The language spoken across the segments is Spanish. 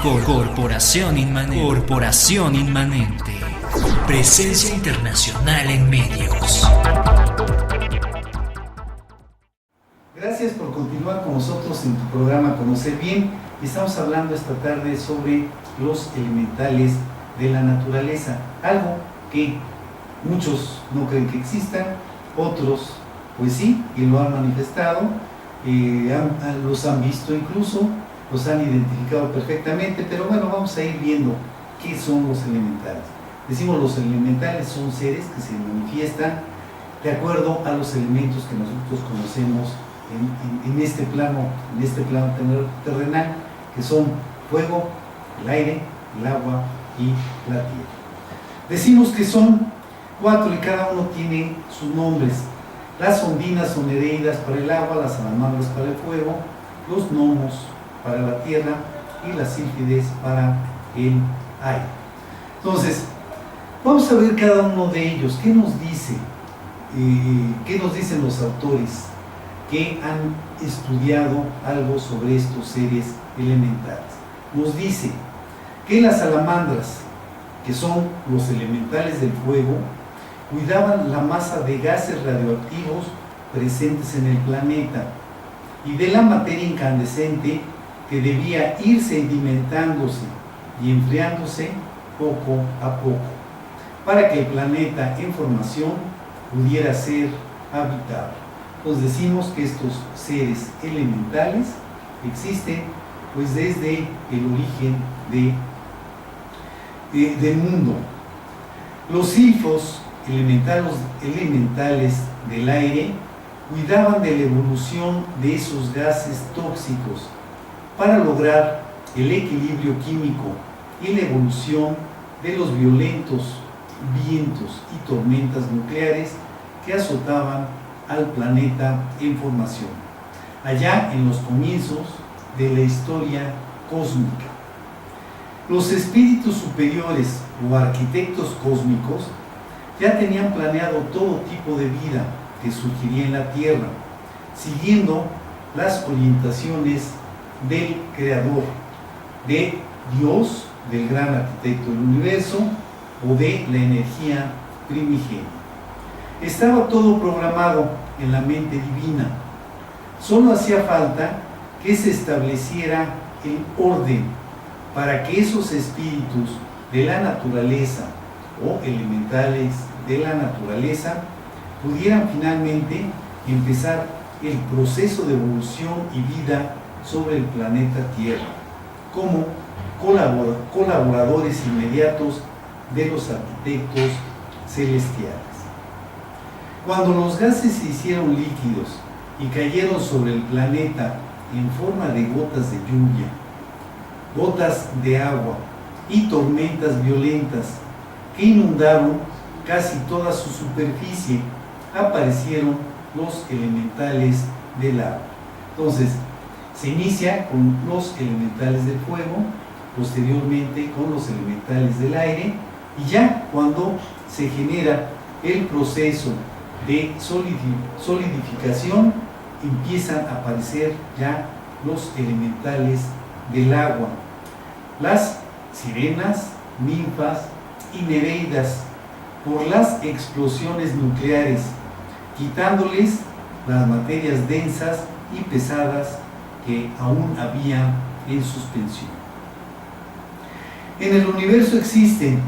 Corporación Inmanente. Presencia internacional en medios. Gracias por continuar con nosotros en tu programa Conocer Bien. Estamos hablando esta tarde sobre los elementales de la naturaleza, algo que muchos no creen que existan, otros pues sí, y lo han manifestado, los han visto incluso, los han identificado perfectamente, pero bueno, vamos a ir viendo qué son los elementales. Decimos los elementales son seres que se manifiestan de acuerdo a los elementos que nosotros conocemos en este plano terrenal, que son fuego, el aire, el agua y la tierra. Decimos que son 4 y cada uno tiene sus nombres. Las ondinas son nereidas para el agua, las salamandras para el fuego, los gnomos para la tierra y las sílfides para el aire. Entonces, vamos a ver cada uno de ellos. ¿Qué nos dice? ¿Qué nos dicen los autores que han estudiado algo sobre estos seres elementales? Nos dice que las salamandras, que son los elementales del fuego, cuidaban la masa de gases radioactivos presentes en el planeta y de la materia incandescente que debía ir sedimentándose y enfriándose poco a poco para que el planeta en formación pudiera ser habitable. Pues decimos que estos seres elementales existen pues desde el origen del mundo. Los silfos elementales del aire cuidaban de la evolución de esos gases tóxicos para lograr el equilibrio químico y la evolución de los violentos vientos y tormentas nucleares que azotaban al planeta en formación, allá en los comienzos de la historia cósmica. Los espíritus superiores o arquitectos cósmicos ya tenían planeado todo tipo de vida que surgiría en la Tierra, siguiendo las orientaciones del Creador, de Dios, del gran arquitecto del universo, o de la energía primigenia. Estaba todo programado en la mente divina. Solo hacía falta que se estableciera el orden para que esos espíritus de la naturaleza o elementales de la naturaleza pudieran finalmente empezar el proceso de evolución y vida sobre el planeta Tierra como colaboradores inmediatos de los arquitectos celestiales. Cuando los gases se hicieron líquidos y cayeron sobre el planeta en forma de gotas de lluvia, gotas de agua y tormentas violentas que inundaron casi toda su superficie, aparecieron los elementales del agua. Entonces, se inicia con los elementales del fuego, posteriormente con los elementales del aire, y ya cuando se genera el proceso de solidificación, empiezan a aparecer ya los elementales del agua, las sirenas, ninfas y nereidas, por las explosiones nucleares, quitándoles las materias densas y pesadas que aún había en suspensión. En el universo existen,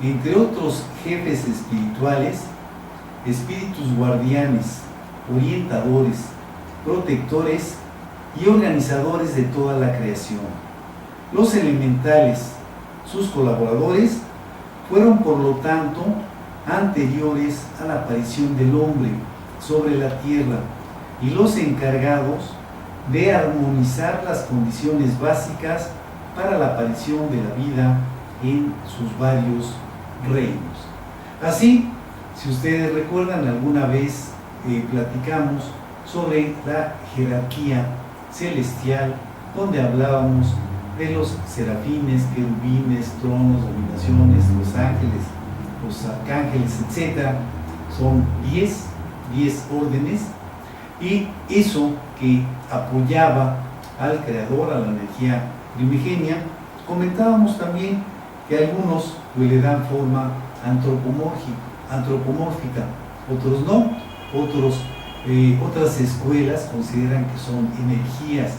entre otros jefes espirituales, espíritus guardianes, orientadores, protectores y organizadores de toda la creación. Los elementales, sus colaboradores, fueron por lo tanto anteriores a la aparición del hombre sobre la tierra y los encargados de armonizar las condiciones básicas para la aparición de la vida en sus varios reinos. Así, si ustedes recuerdan, alguna vez platicamos sobre la jerarquía celestial, donde hablábamos de los serafines, querubines, tronos, dominaciones, los ángeles, los arcángeles, etc. Son 10 órdenes, y eso que apoyaba al creador, a la energía primigenia, comentábamos también que algunos pues, le dan forma antropomórfica, otros no, otras escuelas consideran que son energías.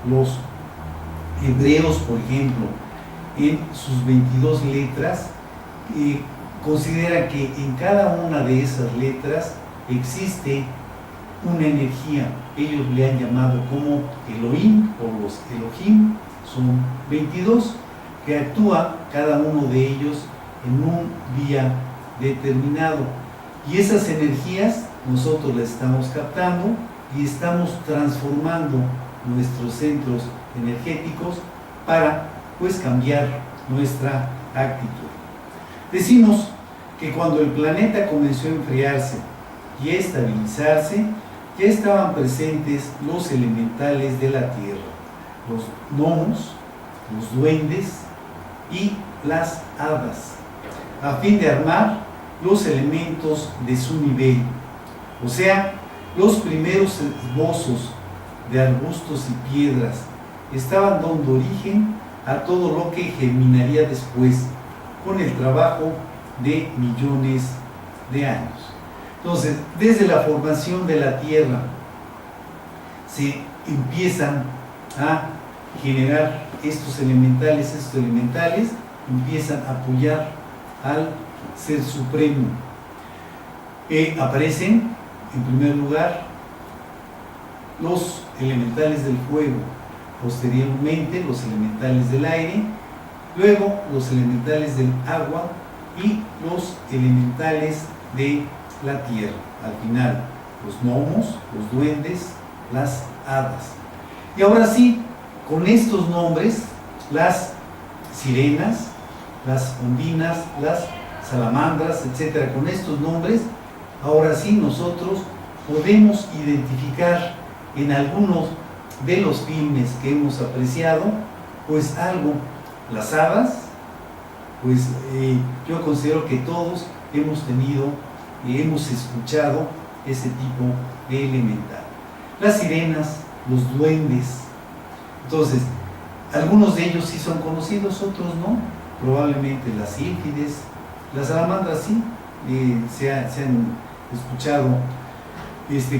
Los hebreos, por ejemplo, en sus 22 letras, consideran que en cada una de esas letras existe una energía. Ellos le han llamado como Elohim o los Elohim, son 22, que actúa cada uno de ellos en un día determinado. Y esas energías nosotros las estamos captando y estamos transformando nuestros centros energéticos para pues cambiar nuestra actitud. Decimos que cuando el planeta comenzó a enfriarse y a estabilizarse, ya estaban presentes los elementales de la Tierra, los gnomos, los duendes y las hadas, a fin de armar los elementos de su nivel, o sea, los primeros esbozos de arbustos y piedras estaban dando origen a todo lo que germinaría después con el trabajo de millones de años. Entonces, desde la formación de la Tierra se empiezan a generar estos elementales empiezan a apoyar al Ser Supremo. Aparecen, en primer lugar, los elementales del fuego, posteriormente los elementales del aire, luego los elementales del agua y los elementales de la tierra. Al final, los gnomos, los duendes, las hadas. Y ahora sí, con estos nombres, las sirenas, las ondinas, las salamandras, etcétera, con estos nombres, ahora sí nosotros podemos identificar en algunos de los filmes que hemos apreciado, pues algo. Las hadas, pues yo considero que todos hemos tenido y hemos escuchado ese tipo de elemental. Las sirenas, los duendes. Entonces, algunos de ellos sí son conocidos, otros no. Probablemente las sílfides, las salamandras sí, se han escuchado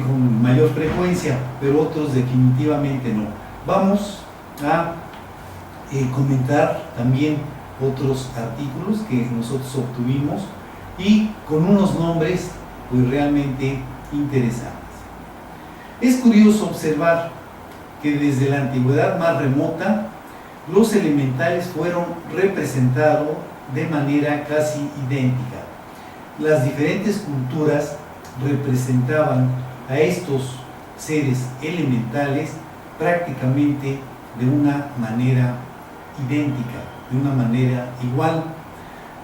con mayor frecuencia, pero otros definitivamente no. Vamos a comentar también otros artículos que nosotros obtuvimos y con unos nombres pues realmente interesantes. Es curioso observar que desde la antigüedad más remota los elementales fueron representados de manera casi idéntica. Las diferentes culturas representaban a estos seres elementales prácticamente de una manera idéntica, de una manera igual,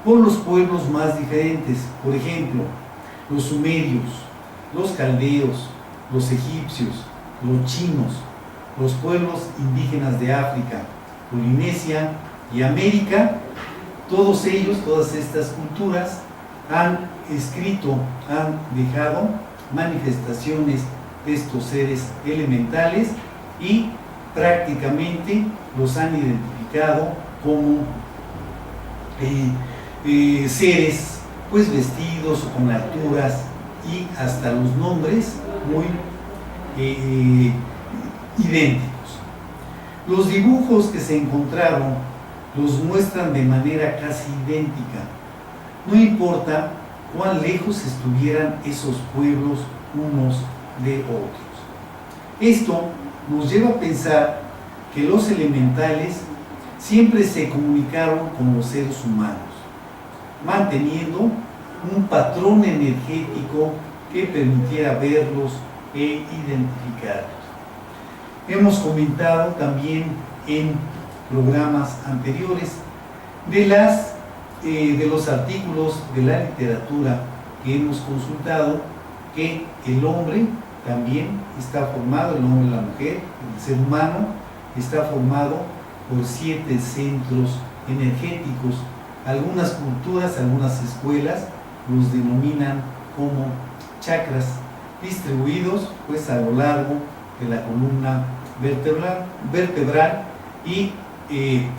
por los pueblos más diferentes. Por ejemplo, los sumerios, los caldeos, los egipcios, los chinos, los pueblos indígenas de África, Polinesia y América. Todos ellos, todas estas culturas han dejado manifestaciones de estos seres elementales y prácticamente los han identificado como seres pues vestidos o con alturas y hasta los nombres muy idénticos. Los dibujos que se encontraron los muestran de manera casi idéntica. No importa cuán lejos estuvieran esos pueblos unos de otros. Esto nos lleva a pensar que los elementales siempre se comunicaron con los seres humanos, manteniendo un patrón energético que permitiera verlos e identificarlos. Hemos comentado también en programas anteriores de los artículos de la literatura que hemos consultado, que el hombre también está formado, el hombre, la mujer, el ser humano está formado por 7 centros energéticos. Algunas culturas, algunas escuelas los denominan como chakras, distribuidos pues a lo largo de la columna vertebral y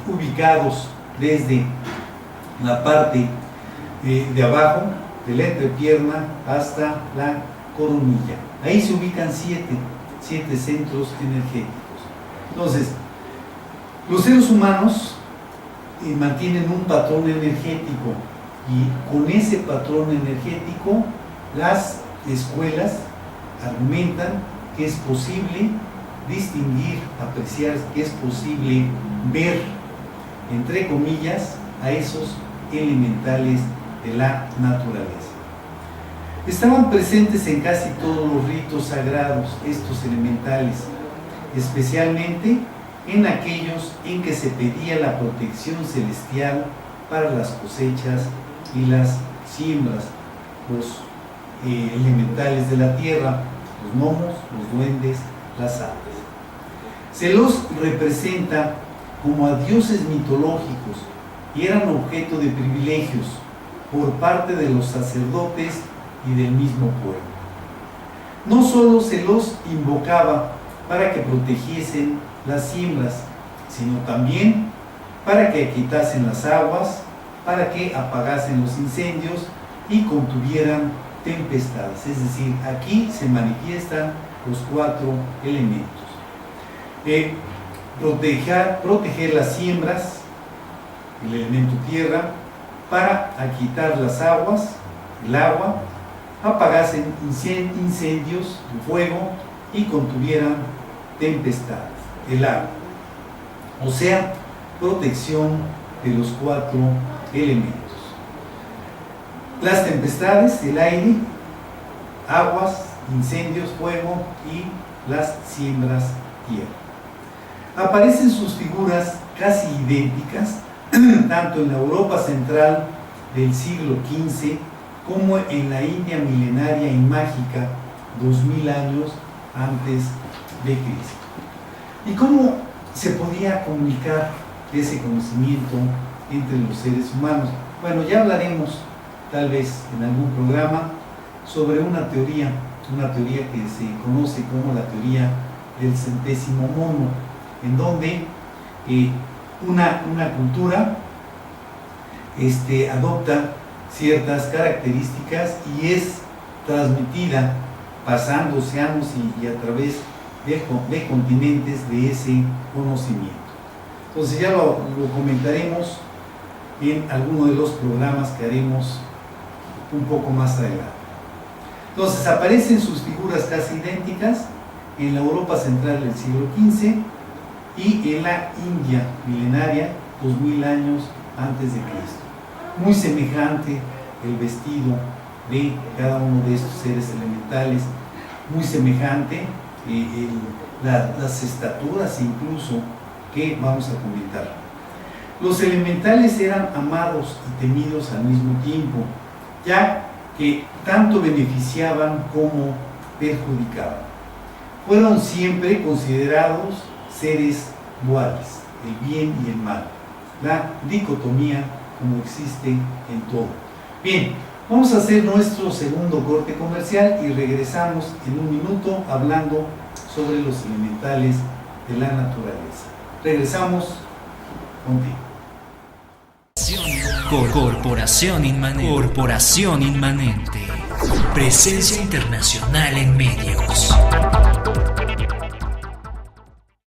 ubicados desde la parte de abajo, de la entrepierna hasta la coronilla. Ahí se ubican siete centros energéticos. Entonces, los seres humanos mantienen un patrón energético, y con ese patrón energético las escuelas argumentan que es posible distinguir, apreciar, que es posible ver, entre comillas, a esos elementales de la naturaleza. Estaban presentes en casi todos los ritos sagrados estos elementales, especialmente en aquellos en que se pedía la protección celestial para las cosechas y las siembras, los elementales de la tierra, los gnomos, los duendes, las hadas. Se los representa como a dioses mitológicos y eran objeto de privilegios por parte de los sacerdotes y del mismo pueblo. No solo se los invocaba para que protegiesen las siembras, sino también para que quitasen las aguas, para que apagasen los incendios y contuvieran tempestades. Es decir, aquí se manifiestan los 4 elementos. Proteger las siembras, el elemento tierra, para quitar las aguas, el agua, apagasen incendios, el fuego, y contuvieran tempestades, el agua. O sea, protección de los 4 elementos. Las tempestades, el aire, aguas, incendios, fuego, y las siembras, tierra. Aparecen sus figuras casi idénticas tanto en la Europa central del siglo XV como en la India milenaria y mágica 2000 años antes de Cristo. ¿Y cómo se podía comunicar ese conocimiento entre los seres humanos? Bueno, ya hablaremos tal vez en algún programa sobre una teoría que se conoce como la teoría del centésimo mono, en donde una cultura adopta ciertas características y es transmitida pasando océanos y a través de continentes de ese conocimiento. Entonces ya lo comentaremos en alguno de los programas que haremos un poco más adelante. Entonces aparecen sus figuras casi idénticas en la Europa central del siglo XV y en la India milenaria 2000 años antes de Cristo. Muy semejante el vestido de cada uno de estos seres elementales, muy semejante las estaturas incluso que vamos a comentar. Los elementales eran amados y temidos al mismo tiempo, ya que tanto beneficiaban como perjudicaban. Fueron siempre considerados seres duales, el bien y el mal, la dicotomía como existe en todo. Bien, vamos a hacer nuestro segundo corte comercial y regresamos en un minuto hablando sobre los elementales de la naturaleza. Regresamos contigo. Corporación Inmanente. Presencia internacional en medios.